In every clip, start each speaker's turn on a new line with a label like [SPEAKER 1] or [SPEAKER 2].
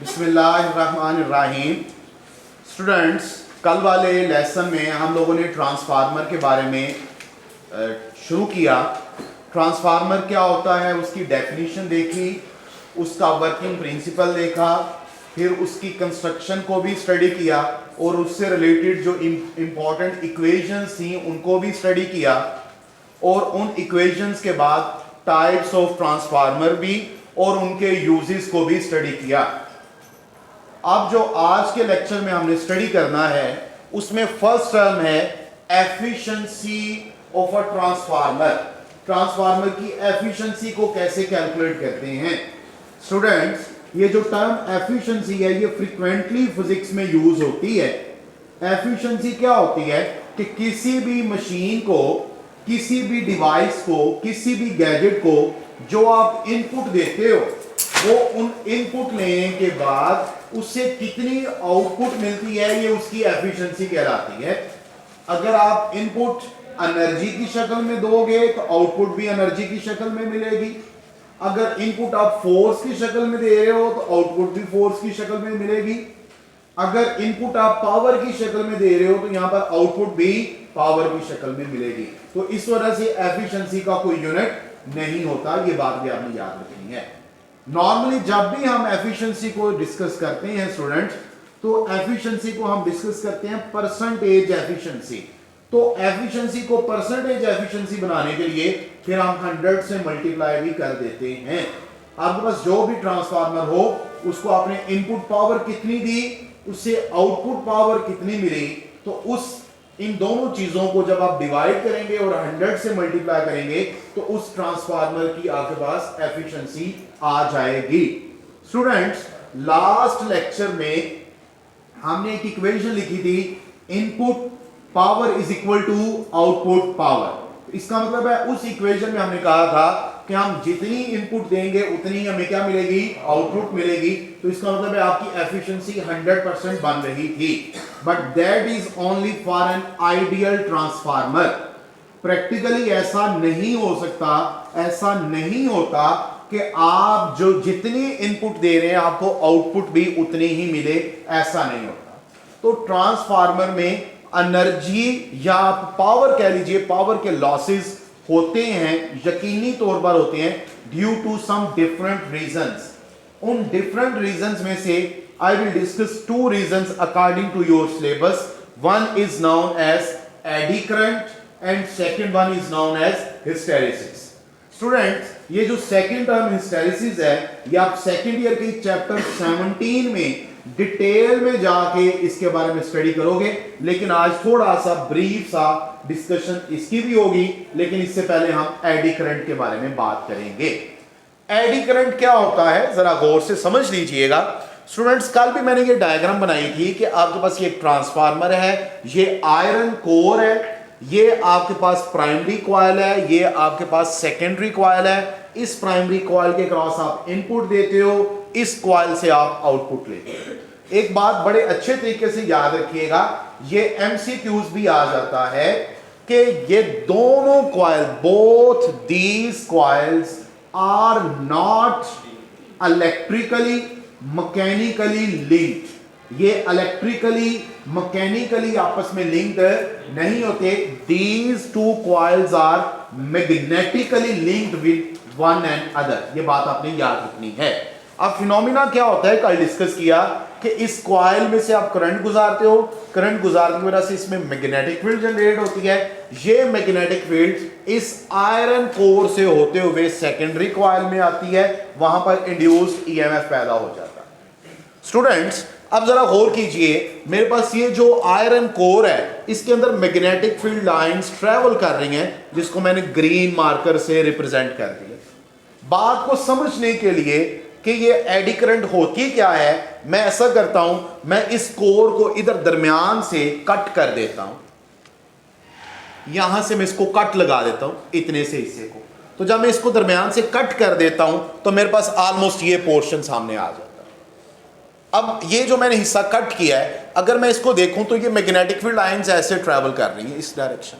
[SPEAKER 1] बिस्मिल्लाहिर्रहमानिर्रहीम। स्टूडेंट्स, कल वाले लेसन में हम लोगों ने ट्रांसफार्मर के बारे में शुरू किया। ट्रांसफार्मर क्या होता है उसकी डेफिनेशन देखी, उसका वर्किंग प्रिंसिपल देखा, फिर उसकी कंस्ट्रक्शन को भी स्टडी किया और उससे रिलेटेड जो इम्पोर्टेंट इक्वेशंस थी उनको भी स्टडी किया और उन इक्वेशंस के बाद टाइप्स ऑफ ट्रांसफार्मर भी और उनके यूजेस को भी स्टडी किया। अब जो आज के लेक्चर में हमने स्टडी करना है उसमें फर्स्ट टर्म है efficiency of a transformer. Transformer की एफिशिएंसी को कैसे कैलकुलेट करते हैं। स्टूडेंट्स, ये जो टर्म एफिशिएंसी है ये फ्रीक्वेंटली फिजिक्स में यूज होती है। एफिशिएंसी क्या होती है कि किसी भी मशीन को, किसी भी डिवाइस को, किसी भी गैजेट को जो आप इनपुट देते हो वो उन इनपुट लेने के बाद उससे कितनी आउटपुट मिलती है ये उसकी एफिशिएंसी कहलाती है। अगर आप इनपुट एनर्जी की शक्ल में दोगे तो आउटपुट भी एनर्जी की शक्ल में मिलेगी। अगर इनपुट आप फोर्स की शक्ल में दे रहे हो तो आउटपुट भी फोर्स की शक्ल में मिलेगी। अगर इनपुट आप पावर की शक्ल में दे रहे हो तो यहां पर आउटपुट भी पावर की शक्ल में मिलेगी। तो इस वजह से एफिशिएंसी का कोई यूनिट नहीं होता, ये बात भी आपने याद रखनी है। नॉर्मली जब भी हम एफिशिएंसी को डिस्कस करते हैं स्टूडेंट्स, तो एफिशिएंसी को हम डिस्कस करते हैं परसेंटेज एफिशिएंसी। तो एफिशिएंसी को परसेंटेज एफिशिएंसी बनाने के लिए फिर हम 100 से मल्टीप्लाई भी कर देते हैं। आपके पास जो भी ट्रांसफार्मर हो उसको आपने इनपुट पावर कितनी दी, उससे आउटपुट पावर कितनी मिली, तो उस इन दोनों चीजों को जब आप डिवाइड करेंगे और 100 से मल्टीप्लाई करेंगे तो उस ट्रांसफार्मर की आपके पास एफिशिएंसी आ जाएगी। स्टूडेंट्स, लास्ट लेक्चर में हमने एक इक्वेशन लिखी थी, input power is equal to output power. इसका मतलब है उस इक्वेशन में हमने कहा था कि हम जितनी इनपुट देंगे उतनी हमें क्या मिलेगी, आउटपुट मिलेगी। तो इसका मतलब है आपकी एफिशिएंसी 100% बन रही थी। But that is only for an ideal transformer. Practically ऐसा नहीं हो सकता, ऐसा नहीं होता कि आप जो जितनी इनपुट दे रहे हैं आपको आउटपुट भी उतनी ही मिले, ऐसा नहीं होता। तो ट्रांसफार्मर में एनर्जी या पावर कह लीजिए, पावर के लॉसेस होते हैं, यकीनी तौर पर होते हैं due to some different reasons. उन डिफरेंट रीजंस में से I will discuss 2 reasons according to your syllabus. One is known as eddy current and second one is known as hysteresis. Students, ये जो सेकंड टर्म हिस्टेरेसिस है ये आप second year के chapter 17 में डिटेल में जाके इसके बारे में स्टडी करोगे, लेकिन आज थोड़ा सा ब्रीफ सा डिस्कशन इसकी भी होगी। लेकिन इससे पहले हम एडी करंट के बारे में बात करेंगे। एडी करंट क्या होता है जरा गौर से समझ लीजिएगा। स्टूडेंट्स, कल भी मैंने ये डायग्राम बनाई थी कि आपके पास ये ट्रांसफार्मर है, ये आयरन कोर है, ये आपके पास प्राइमरी कॉइल है, ये आपके पास सेकेंडरी कॉइल है। इस प्राइमरी कॉइल के क्रॉस आप इनपुट देते हो, इस कॉइल से आप आउटपुट लेते हो। एक बात बड़े अच्छे तरीके से याद रखिएगा, ये एमसीक्यूज भी आ जाता है कि ये दोनों coil, both these coils are not electrically mechanically linked. ये इलेक्ट्रिकली मैकेनिकली आपस में लिंक्ड नहीं होते। These two coils are magnetically linked with one and other. ये बात आपने याद रखनी है। अब फिनोमिना क्या होता है, कल डिस्कस किया कि इस कॉइल में से आप करंट गुजारते हो, करंट गुजारने की वजह से इसमें मैग्नेटिक फील्ड जनरेट होती है। ये मैग्नेटिक फील्ड इस आयरन कोर से होते हुए सेकेंडरी कॉइल में आती है, वहां पर इंड्यूस्ड ईएमएफ पैदा हो जाता है। स्टूडेंट्स, अब जरा गौर कीजिए, मेरे पास ये जो आयरन कोर है इसके अंदर मैग्नेटिक फील्ड लाइंस ट्रेवल कर रही हैं, जिसको मैंने ग्रीन मार्कर से रिप्रेजेंट कर दिया। बात को समझने के लिए कि ये एडी करंट होती क्या है, मैं ऐसा करता हूं, मैं इस कोर को इधर दरमियान से कट कर देता हूं। यहां से मैं इसको कट लगा देता हूं, इतने से हिस्से को। तो जब मैं इसको दरमियान से कट कर देता हूं तो मेरे पास ऑलमोस्ट ये पोर्शन सामने आ जाता है। अब ये जो मैंने हिस्सा कट किया है, अगर मैं इसको देखूं तो ये मैग्नेटिक फील्ड लाइंस ऐसे ट्रेवल कर रही है इस डायरेक्शन,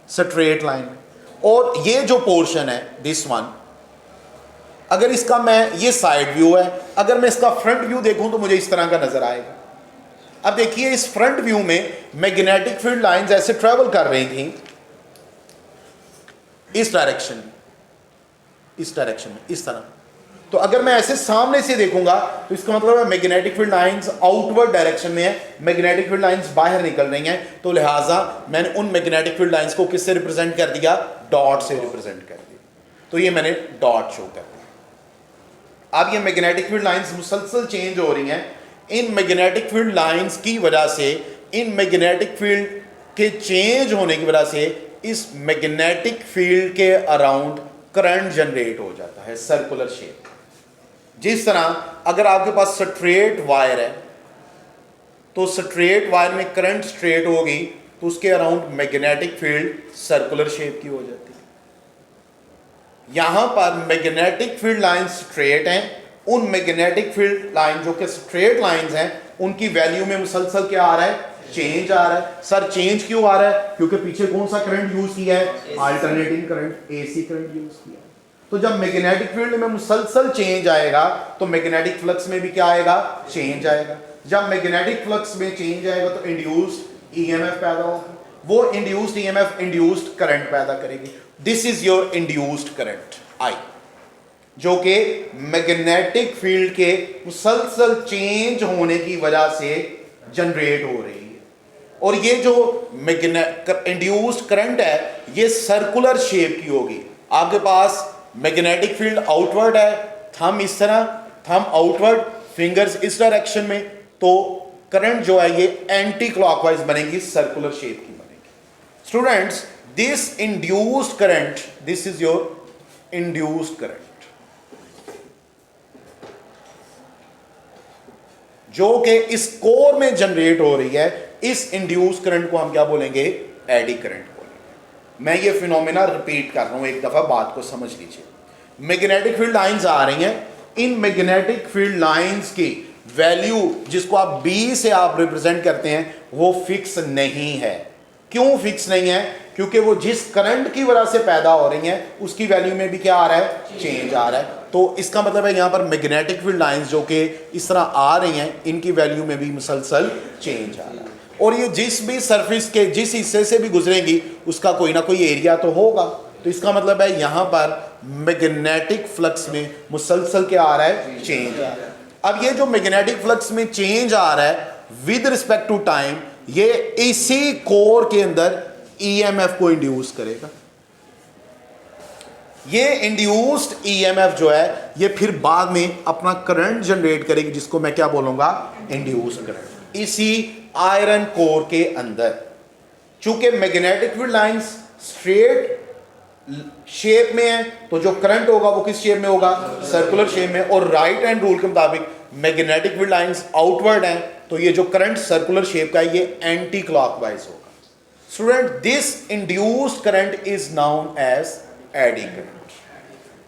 [SPEAKER 1] स्ट्रेट लाइन। और ये जो पोर्शन है दिस वन, अगर इसका मैं, ये साइड व्यू है, अगर मैं इसका फ्रंट व्यू देखूं तो मुझे इस तरह का नजर आएगा। अब देखिए इस फ्रंट व्यू में मैग्नेटिक फील्ड लाइंस ऐसे ट्रेवल कर रही थी इस डायरेक्शन में, इस डायरेक्शन में, इस तरह। तो अगर मैं ऐसे सामने से देखूंगा तो इसका मतलब है magnetic field lines outward direction में है, मैग्नेटिक फील्ड लाइंस बाहर निकल रही हैं। तो लिहाजा मैंने उन मैग्नेटिक फील्ड लाइंस को किससे रिप्रेजेंट कर दिया? डॉट से रिप्रेजेंट कर दिया। तो ये मैंने डॉट शो कर दिया। अब ये मैग्नेटिक फील्ड लाइंस मुसलसल चेंज हो रही हैं। इन मैग्नेटिक फील्ड लाइंस की वजह से, इन मैग्नेटिक फील्ड के चेंज होने की वजह से इस मैग्नेटिक फील्ड के अराउंड करंट जनरेट हो जाता है, सर्कुलर शेप। जिस तरह अगर आपके पास स्ट्रेट वायर है तो स्ट्रेट वायर में करंट स्ट्रेट होगी तो उसके around magnetic field circular shape की हो जाती है। यहां पर मैग्नेटिक फील्ड लाइन स्ट्रेट हैं। उन मैग्नेटिक फील्ड लाइन जो कि स्ट्रेट लाइंस हैं उनकी वैल्यू में मुसलसल क्या आ रहा है? चेंज आ रहा है। सर चेंज क्यों आ रहा है? क्योंकि पीछे कौन सा करंट यूज किया है? Alternating current, AC current use किया है। तो जब मैग्नेटिक फील्ड में मुसलसल चेंज आएगा तो मैग्नेटिक फ्लक्स में भी क्या आएगा? चेंज आएगा। जब मैग्नेटिक फ्लक्स में चेंज आएगा तो इंड्यूस्ड ईएमएफ पैदा होगा। वो इंड्यूस्ड ईएमएफ इंड्यूस्ड करंट पैदा करेगी। This is your induced current I, जो कि मैग्नेटिक फील्ड के मुसलसल चेंज होने की वजह से जनरेट हो रही है। और ये जो इंड्यूस्ड करंट है ये सर्कुलर शेप की होगी। आपके पास मैग्नेटिक फील्ड आउटवर्ड है, थंब इस तरह, थंब आउटवर्ड, फिंगर्स इस डायरेक्शन में, तो करंट जो है ये एंटी क्लॉकवाइज बनेगी, सर्कुलर शेप की बनेगी। Students, this induced current, this is your induced current, जो कि इस कोर में जनरेट हो रही है। इस इंड्यूस्ड करंट को हम क्या बोलेंगे? एडी करंट बोलेंगे। मैं ये फिनोमेना रिपीट कर रहा हूं, एक दफा बात को समझ लीजिए। मैग्नेटिक फील्ड लाइंस आ रही हैं। इन मैग्नेटिक फील्ड लाइंस की वैल्यू जिसको आप बी से आप रिप्रेजेंट करते हैं वो फिक्स नहीं है। क्यों फिक्स नहीं है? क्योंकि वो जिस करंट की वजह से पैदा हो रही हैं उसकी वैल्यू में भी क्या आ रहा है? चेंज आ रहा है। तो इसका मतलब है यहां पर मैग्नेटिक फील्ड लाइंस जो कि इस तरह आ रही हैं इनकी वैल्यू में भी मुसलसल चेंज आ रहा है। और ये जिस भी सरफेस के जिस हिस्से से भी गुजरेंगी उसका कोई ना कोई एरिया तो होगा। तो इसका मतलब है यहां पर मैग्नेटिक फ्लक्स में मुसलसल क्या आ रहा है? चेंज आ रहा है। अब ये जो मैग्नेटिक फ्लक्स में चेंज आ रहा है विद रिस्पेक्ट टू टाइम, ये इसी कोर के अंदर ईएमएफ को इंड्यूस करेगा। ये इंड्यूस्ड ईएमएफ जो है ये फिर बाद में अपना करंट जनरेट करेगी, जिसको मैं क्या बोलूंगा? Induced current. इसी आयरन कोर के अंदर चूंकि magnetic field lines straight shape में है तो जो करंट होगा वो किस शेप में होगा? सर्कुलर शेप में। और राइट हैंड रूल के मुताबिक मैग्नेटिक फील्ड लाइंस आउटवर्ड हैं तो ये जो करंट सर्कुलर शेप का है ये एंटी क्लॉकवाइज होगा। Student, this induced current is known as eddy current.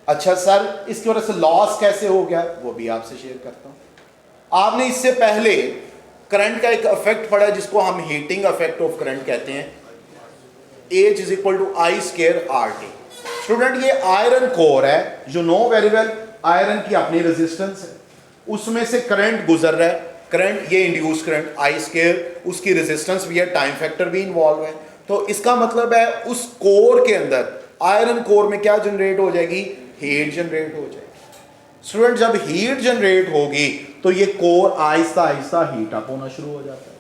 [SPEAKER 1] अच्छा सर, इसकी वजह से लॉस कैसे हो गया वो भी आपसे शेयर करता हूं। आपने इससे पहले करंट का एक इफेक्ट पढ़ा जिसको हम हीटिंग इफेक्ट ऑफ करंट कहते हैं। H is equal to I square R T. Student, ये आयरन कोर है, you know very well, iron की अपनी रेजिस्टेंस है, उसमें से करंट गुजर रहा है। करंट ये इंड्यूस करंट आई स्केयर, उसकी रेजिस्टेंस भी है, टाइम फैक्टर भी इन्वॉल्व है। तो इसका मतलब है उस कोर के अंदर, आयरन कोर में क्या जनरेट हो जाएगी? हीट जनरेट हो जाएगी। स्टूडेंट, जब हीट जनरेट होगी तो ये core Aahista Aahista heat up होना शुरू हो जाता है।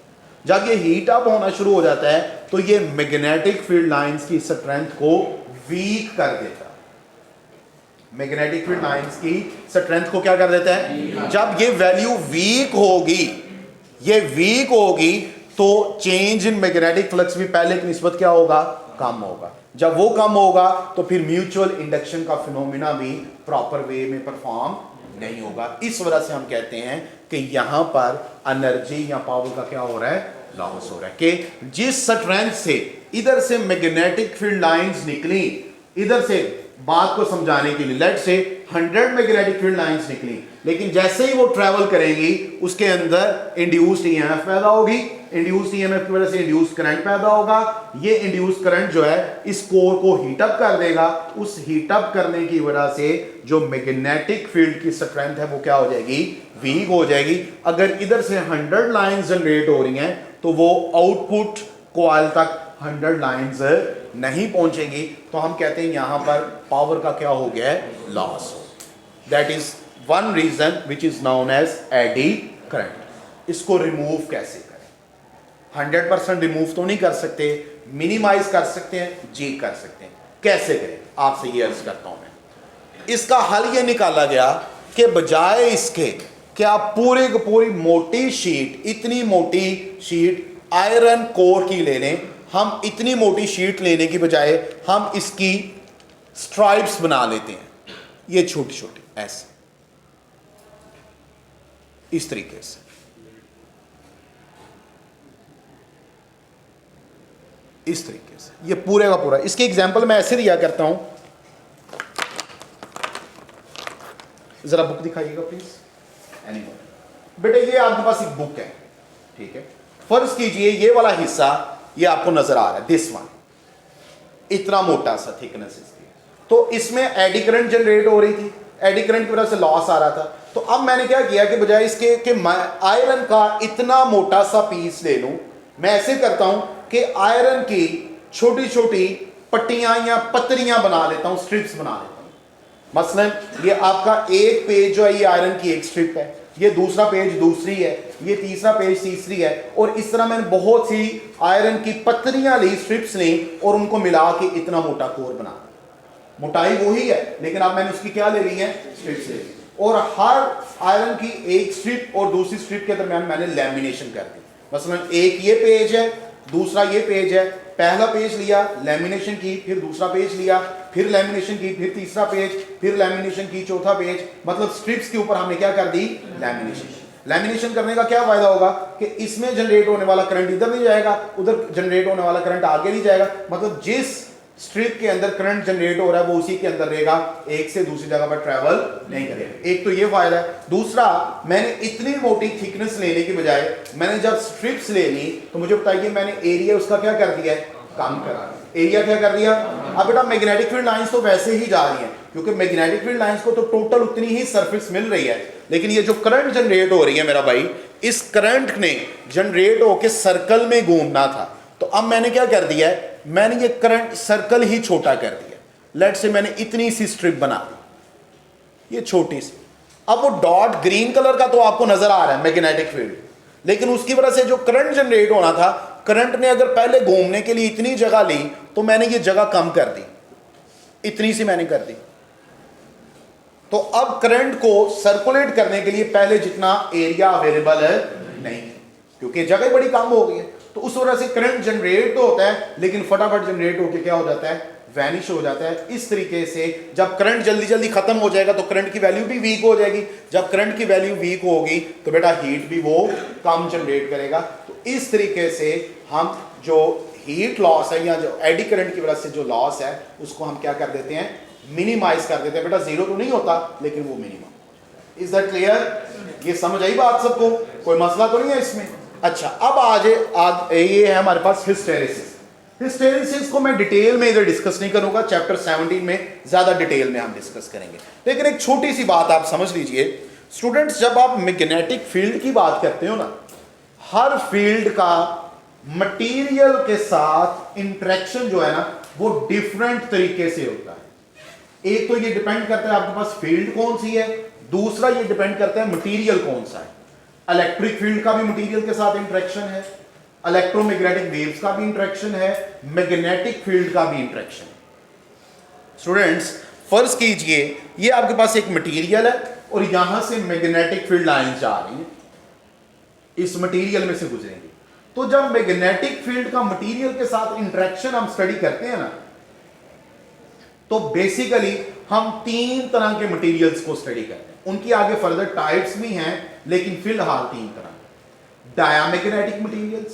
[SPEAKER 1] जब ये हीट अप होना शुरू हो जाता है तो ये मैग्नेटिक फील्ड लाइंस की स्ट्रेंथ को वीक कर देता है। मैग्नेटिक फील्ड लाइंस की स्ट्रेंथ को क्या कर देता है? जब ये वैल्यू वीक होगी, ये वीक होगी तो चेंज इन मैग्नेटिक फ्लक्स भी पहले की निस्बत क्या होगा? कम होगा। जब वो कम होगा तो फिर म्यूचुअल इंडक्शन का फिनोमिना भी प्रॉपर वे में परफॉर्म नहीं होगा। इस वजह से हम कहते हैं कि यहां पर एनर्जी या पावर का क्या हो रहा है? लॉस हो रहा है। कि जिस स्ट्रेंथ से इधर से मैग्नेटिक फील्ड लाइंस निकली, इधर से बात को समझाने के लिए, लेट से 100 मैग्नेटिक फील्ड लाइंस निकली, लेकिन जैसे ही वो ट्रेवल करेंगी उसके अंदर इंड्यूस्ड ईएमएफ पैदा होगी, इंड्यूस्ड ईएमएफ की वजह से इंड्यूस्ड करंट पैदा होगा। ये इंड्यूस्ड करंट जो है इस कोर को हीट अप कर देगा, उस हीट अप करने की वजह से जो मैग्नेटिक फील्ड की स्ट्रेंथ है वो क्या हो जाएगी, वीक हो जाएगी। अगर इधर से 100 लाइंस जनरेट हो रही हैं तो वो आउटपुट कॉइल तक 100 लाइंस नहीं पहुंचेंगी, तो हम कहते हैं यहां पर पावर का क्या हो गया है, loss. That is one reason which is known as eddy current. इसको रिमूव कैसे करें? 100% रिमूव तो नहीं कर सकते, मिनिमाइज कर सकते हैं जी, कर सकते हैं। कैसे करें आपसे ये अर्ज करता हूं मैं। इसका हल ये निकाला गया कि बजाय इसके कि आप पूरी की पूरी मोटी शीट, इतनी मोटी शीट आयरन कोर की ले लें, हम इतनी मोटी शीट लेने की बजाय हम इसकी स्ट्राइप्स बना लेते हैं, ये छोटी छोटी ऐसे, इस तरीके से। इस तरीके से ये पूरे का पूरा। इसके एग्जांपल मैं ऐसे दिया करता हूं, जरा बुक दिखाइएगा प्लीज। बेटे ये आपके पास एक बुक है, ठीक है। फर्ज कीजिए ये वाला हिस्सा ये आपको नजर आ रहा है, दिस वन, इतना मोटा सा थिकनेस इसकी, तो इसमें एडी करंट जनरेट हो रही थी, एडी करंट की वजह से लॉस आ रहा था। तो अब मैंने क्या किया कि बजाय इसके कि आयरन का इतना मोटा सा पीस ले लूं, मैं ऐसे करता हूं कि आयरन की छोटी छोटी पट्टियां या पतरियां बना लेता हूं, स्ट्रिप्स बना लेता हूं। मसलन ये आपका एक पेज जो है ये आयरन की एक स्ट्रिप है, ये दूसरा पेज दूसरी है, ये तीसरा पेज तीसरी है, और इस तरह मैंने बहुत सी आयरन की पतरियां ली, स्ट्रिप्स ली, और उनको मिला के इतना मोटा कोर बना। मोटाई वही है लेकिन अब मैंने उसकी क्या ले ली है, स्ट्रिप्स ले ली, और हर आयरन की एक स्ट्रिप और दूसरी स्ट्रिप के दरमियान मैंने लैमिनेशन कर दी। मसलन एक ये पेज है, दूसरा ये पेज है, पहला पेज लिया, लैमिनेशन की, फिर दूसरा पेज लिया, फिर लैमिनेशन की, फिर तीसरा पेज, फिर लैमिनेशन की, चौथा पेज, मतलब स्ट्रिप्स के ऊपर हमने क्या कर दी, लैमिनेशन। लैमिनेशन करने का क्या फायदा होगा कि इसमें जनरेट होने वाला करंट इधर नहीं जाएगा, उधर जनरेट होने वाला करंट आगे नहीं जाएगा, मतलब जिस स्ट्रिप के अंदर करंट जनरेट हो रहा है वो उसी के अंदर रहेगा, एक से दूसरी जगह पर ट्रैवल नहीं करेगा। एक तो ये फायदा है। दूसरा, मैंने इतनी मोटी थिकनेस लेने की बजाय मैंने जब स्ट्रिप्स ले ली तो मुझे बताइए मैंने एरिया उसका क्या कर दिया है, कम करा। एरिया क्या कर दिया। अब बेटा मैग्नेटिक फील्ड लाइंस तो वैसे ही जा रही हैं, क्योंकि मैग्नेटिक फील्ड लाइंस को तो टोटल उतनी ही सरफेस मिल रही है, लेकिन ये जो करंट जनरेट हो रही है मेरा भाई, इस करंट ने जनरेट होकर सर्कल में घूमना था। तो अब मैंने क्या कर दिया है, मैंने ये करंट सर्कल ही छोटा कर दिया। लेट से मैंने इतनी सी स्ट्रिप बना दी, ये छोटी सी। अब वो डॉट ग्रीन कलर का तो आपको नजर आ रहा है मैग्नेटिक फील्ड, लेकिन उसकी वजह से जो करंट जनरेट होना था, करंट ने अगर पहले घूमने के लिए इतनी जगह ली तो मैंने ये जगह कम कर दी, इतनी सी मैंने कर दी। तो अब करंट को सर्कुलेट करने के लिए पहले जितना एरिया अवेलेबल है नहीं, क्योंकि जगह बड़ी कम हो गई है। तो उस वजह से करंट जनरेट तो होता है लेकिन फटाफट जनरेट होकर क्या हो जाता है, वैनिश हो जाता है। इस तरीके से जब करंट जल्दी जल्दी खत्म हो जाएगा तो करंट की वैल्यू भी वीक हो जाएगी। जब करंट की वैल्यू वीक होगी तो बेटा हीट भी वो कम जनरेट करेगा। तो इस तरीके से हम जो हीट लॉस है या जो एडी करंट की वजह से जो लॉस है उसको हम क्या कर देते हैं, मिनिमाइज कर देते हैं। बेटा जीरो तो नहीं होता लेकिन वो मिनिमम। Is that clear? ये समझ आई बात सबको? कोई मसला तो नहीं है इसमें? अच्छा, अब आज ये है हमारे पास हिस्टेरेसिस। हिस्टेरेसिस को मैं डिटेल में इधर डिस्कस नहीं करूंगा, चैप्टर 17 में ज्यादा डिटेल में हम डिस्कस करेंगे। लेकिन एक छोटी सी बात आप समझ लीजिए स्टूडेंट्स, जब आप मैग्नेटिक फील्ड की बात करते हो ना, हर फील्ड का मटेरियल के साथ इंटरेक्शन जो है ना वो डिफरेंट तरीके से होता है। एक तो ये डिपेंड करता है आपके पास फील्ड कौन सी है, दूसरा ये डिपेंड करता है मटेरियल कौन सा है। इलेक्ट्रिक फील्ड का भी मटेरियल के साथ इंटरेक्शन है, इलेक्ट्रोमैग्नेटिक वेव्स का भी इंटरेक्शन है, मैग्नेटिक फील्ड का भी इंटरेक्शन है। स्टूडेंट्स, फर्ज कीजिए ये आपके पास एक मटेरियल है और यहां से मैग्नेटिक फील्ड लाइन जा रही है, इस मटेरियल में से गुजरेंगे। तो जब मैग्नेटिक फील्ड का मटेरियल के साथ इंटरेक्शन हम स्टडी करते हैं ना, तो बेसिकली हम तीन तरह के मटेरियल्स को स्टडी करते हैं। उनकी आगे फर्दर टाइप्स भी हैं लेकिन फिलहाल तीन तरह: diamagnetic materials,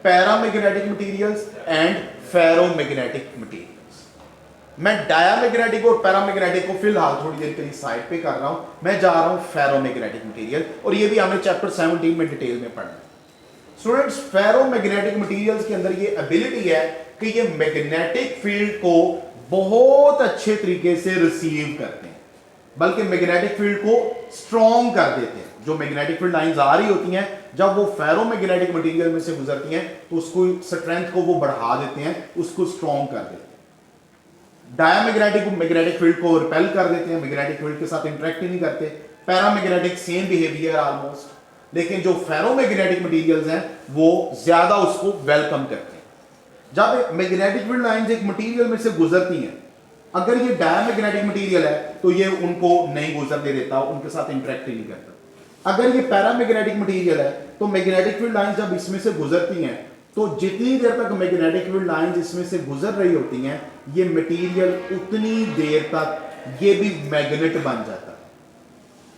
[SPEAKER 1] paramagnetic materials and ferromagnetic materials. मैं डायामैग्नेटिक और पैरामैग्नेटिक को फिलहाल थोड़ी देर के लिए साइड पे कर रहा हूं, मैं जा रहा हूं फेरोमैग्नेटिक मटेरियल, और ये भी हमने चैप्टर 17 में डिटेल में पढ़ना है। स्टूडेंट्स, फेरोमैग्नेटिक मटेरियल्स के अंदर ये एबिलिटी है कि ये मैग्नेटिक फील्ड को बहुत अच्छे तरीके से रिसीव करते हैं, बल्कि मैग्नेटिक फील्ड को स्ट्रॉन्ग कर देते हैं। जो मैग्नेटिक फील्ड लाइंस आ रही होती हैं, जब वो फेरोमैग्नेटिक मटेरियल में से गुजरती हैं तो उसको स्ट्रेंथ को वो बढ़ा देते हैं, उसको स्ट्रॉन्ग कर देते हैं। डायामैग्नेटिक मैग्नेटिक फील्ड को रिपेल कर देते हैं, मैग्नेटिक फील्ड के साथ इंटरेक्ट ही नहीं करते। पैरामैग्नेटिक सेम बिहेवियर ऑलमोस्ट, लेकिन जो फेरोमैग्नेटिक मटेरियल्स हैं वो ज्यादा उसको वेलकम करते हैं। जब मैग्नेटिक फील्ड लाइंस एक मटेरियल में से गुजरती हैं, अगर ये डायामैग्नेटिक मटेरियल है तो ये उनको नहीं गुजरने देता, उनके साथ इंटरेक्ट ही नहीं करता। अगर ये पैरामैग्नेटिक मटेरियल है तो मैग्नेटिक फील्ड लाइंस जब इसमें से गुजरती हैं तो जितनी देर तक मैग्नेटिक फील्ड लाइंस इसमें से गुजर रही होती हैं, ये मटेरियल उतनी देर तक ये भी मैग्नेट बन जाता है,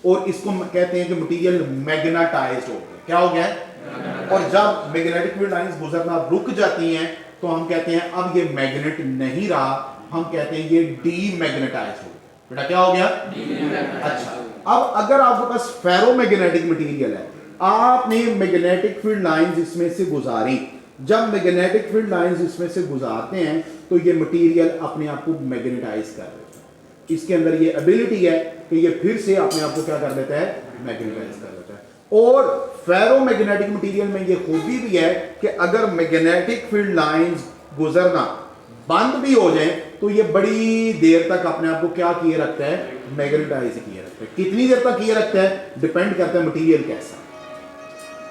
[SPEAKER 1] और इसको कहते हैं कि मटेरियल मैग्नेटाइज्ड हो गया। क्या हो गया है? और जब मैग्नेटिक फील्ड लाइंस गुजरना रुक जाती हैं तो हम कहते हैं अब ये मैग्नेट नहीं रहा, हम कहते हैं ये डीमैग्नेटाइज्ड हो गया। बेटा क्या हो गया? अच्छा, अब अगर आपके पास फेरोमैग्नेटिक मटेरियल है, आपने मैग्नेटिक फील्ड लाइंस इसमें से गुजारी, जब मैग्नेटिक फील्ड लाइंस इसमें से गुजारते हैं तो ये मटेरियल अपने आप को मैग्नेटाइज कर देता है। इसके अंदर ये एबिलिटी है कि ये फिर से अपने आप को क्या कर देता है? मैग्नेटाइज कर देता है। और फेरोमैग्नेटिक मटेरियल में ये खूबी भी है कि अगर मैग्नेटिक फील्ड लाइंस गुजरना बंद भी हो जाए तो ये बड़ी देर तक अपने आप को क्या किए रखता है? मैग्नेटाइज किए रखता है। कितनी देर तक किए रखता है? डिपेंड करता है मटेरियल कैसा।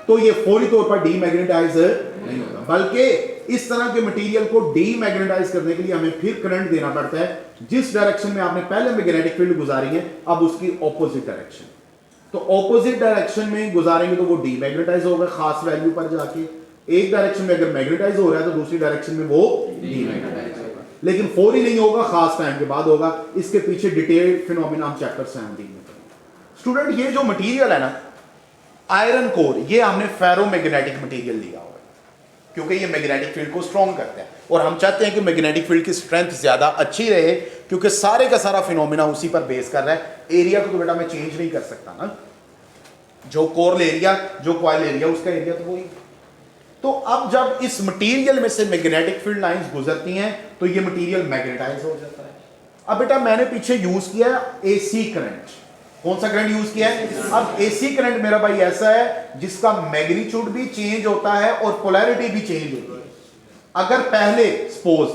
[SPEAKER 1] तो ये फौरी तौर पर डीमैग्नेटाइज नहीं होता, बल्कि इस तरह के मटेरियल को डीमैग्नेटाइज करने के लिए हमें फिर करंट देना पड़ता है। जिस डायरेक्शन में आपने पहले मैग्नेटिक फील्ड गुजारी है, अब उसकी ऑपोजिट डायरेक्शन, तो ऑपोजिट डायरेक्शन में गुजारेंगे तो वो डीमैग्नेटाइज होगा खास वैल्यू पर जाके। एक डायरेक्शन में अगर मैग्नेटाइज हो रहा है तो दूसरी डायरेक्शन में वो डीमैग्नेटाइज होगा, लेकिन फौरी नहीं होगा, खास टाइम के बाद होगा। इसके पीछे डिटेल फिनोमेना हम चैप्टर 17 में पढ़ेंगे। स्टूडेंट, ये जो मटेरियल है ना, आयरन कोर, ये हमने फेरोमैग्नेटिक मटेरियल लिया हुआ है क्योंकि ये मैग्नेटिक फील्ड को स्ट्रॉन्ग करता है, और हम चाहते हैं कि मैग्नेटिक फील्ड की स्ट्रेंथ ज्यादा अच्छी रहे, क्योंकि सारे का सारा फिनोमेना उसी पर बेस कर रहा है। एरिया को तो बेटा मैं चेंज नहीं कर सकता ना, जो कोर एरिया, जो कॉइल एरिया, उसका एरिया तो वही। तो अब जब इस मटेरियल में से मैग्नेटिक फील्ड लाइंस गुजरती हैं तो ये मटेरियल मैग्नेटाइज हो जाता है। अब बेटा मैंने पीछे यूज किया एसी करंट। कौन सा करंट यूज किया है? अब एसी करंट मेरा भाई ऐसा है जिसका मैग्नीट्यूड भी चेंज होता है और पोलैरिटी भी चेंज होती है। अगर पहले सपोज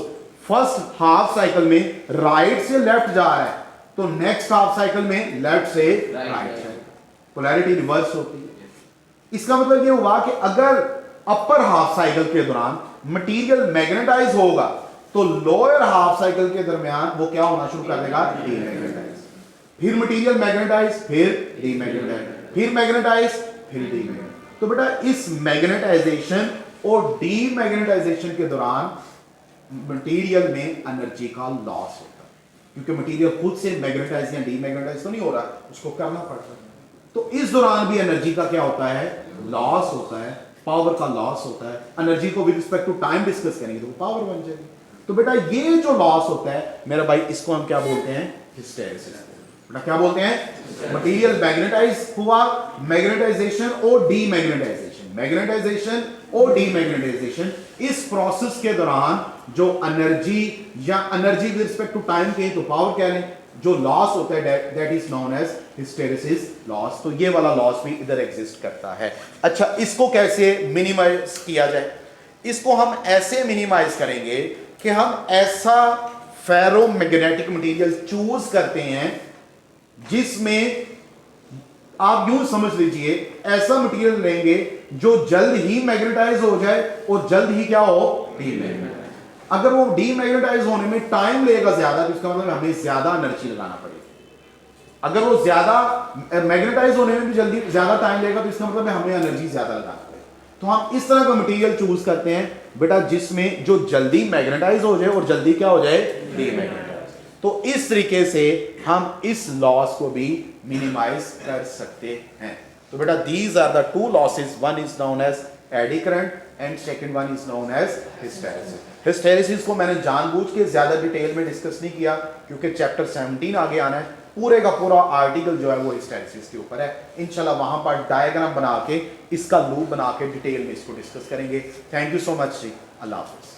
[SPEAKER 1] फर्स्ट हाफ साइकिल में राइट से लेफ्ट जा रहा है तो नेक्स्ट हाफ साइकिल में लेफ्ट से राइट जाए, पोलैरिटी रिवर्स होती है। इसका मतलब ये हुआ कि अगर अपर हाफ साइकिल के दौरान मटेरियल मैग्नेटाइज होगा तो लोअर हाफ साइकिल के दरमियान वो क्या होना शुरू कर देगा? डीमैग्नेटाइज। फिर मटेरियल मैग्नेटाइज, फिर डीमैग्नेटाइज, फिर मैग्नेटाइज, फिर डीमैग्नेटाइज। तो बेटा इस मैग्नेटाइजेशन और डीमैग्नेटाइजेशन के दौरान मटेरियल में एनर्जी का लॉस होता है, क्योंकि मटेरियल खुद से मैग्नेटाइज या डीमैग्नेटाइज तो नहीं हो रहा, उसको करना पड़ता है। तो इस दौरान भी एनर्जी का क्या होता है? लॉस होता है, पावर का लॉस होता है। एनर्जी को with respect to time discuss करेंगे तो पावर बन जाएगी। तो बेटा ये जो लॉस होता है मेरा भाई, इसको हम क्या बोलते हैं? हिस्टेरेसिस। बेटा क्या बोलते हैं? मटेरियल मैग्नेटाइज हुआ, मैग्नेटाइजेशन और डीमैग्नेटाइजेशन, मैग्नेटाइजेशन और डीमैग्नेटाइजेशन, इस प्रोसेस के दौरान जो एनर्जी या energy with respect to time के तो पावर कह लें, जो लॉस होता है that is known as hysteresis loss. तो ये वाला लॉस भी इधर एग्जिस्ट करता है। अच्छा, इसको कैसे मिनिमाइज किया जाए? इसको हम ऐसे मिनिमाइज करेंगे कि हम ऐसा फेरोमैग्नेटिक मटेरियल चूज करते हैं जिसमें आप यूं समझ लीजिए ऐसा मटेरियल लेंगे जो जल्द ही मैग्नेटाइज हो जाए और जल्द ही क्या हो? डीमैग्नेटाइज। अगर वो डीमैग्नेटाइज होने में टाइम लगेगा ज्यादा तो इसका मतलब हमें ज्यादा एनर्जी लगाना पड़ेगा। अगर वो ज्यादा मैग्नेटाइज होने में भी जल्दी ज्यादा टाइम लगेगा तो इसका मतलब हमें एनर्जी ज्यादा लगाना पड़ेगा। तो हम इस तरह का मटेरियल चूज करते हैं बेटा जिसमें जो जल्दी मैग्नेटाइज हो जाए और जल्दी क्या हो जाए? डीमैग्नेटाइज। तो इस तरीके से हम इस लॉस को भी मिनिमाइज कर सकते हैं। तो बेटा these are the two losses, one is known as eddy current and second one is known as hysteresis. Hysteresis को मैंने जानबूझ के ज़्यादा डिटेल में डिस्कस नहीं किया क्योंकि चैप्टर 17 आगे आना है, पूरे का पूरा आर्टिकल जो है वो हिस्टेरेसिस के ऊपर है। इंशाल्लाह वहाँ पर डायग्राम बना के इसका लूप बना के डिटेल में इसको डिस्कस करेंगे। थैंक यू सो मच जी, अल्लाह हाफ़िज़।